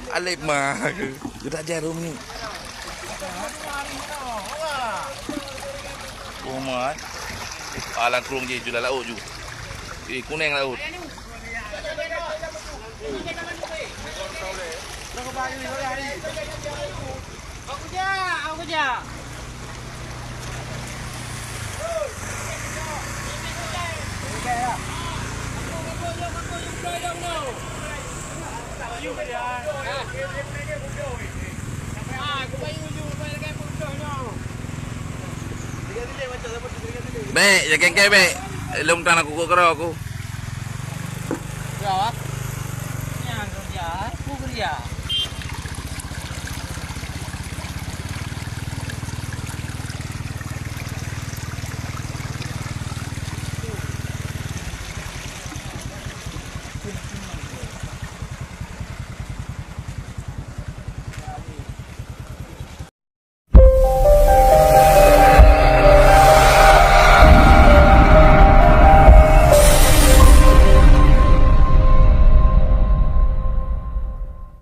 Alip mah. Kita jarum ni. Kumat. Alang kurung je jual laut ju. Kuning laut. Aku je. Baik, jangan kek baik. Lom tanah kuku kerau aku. Jawab. Yang kerja, aku kerja.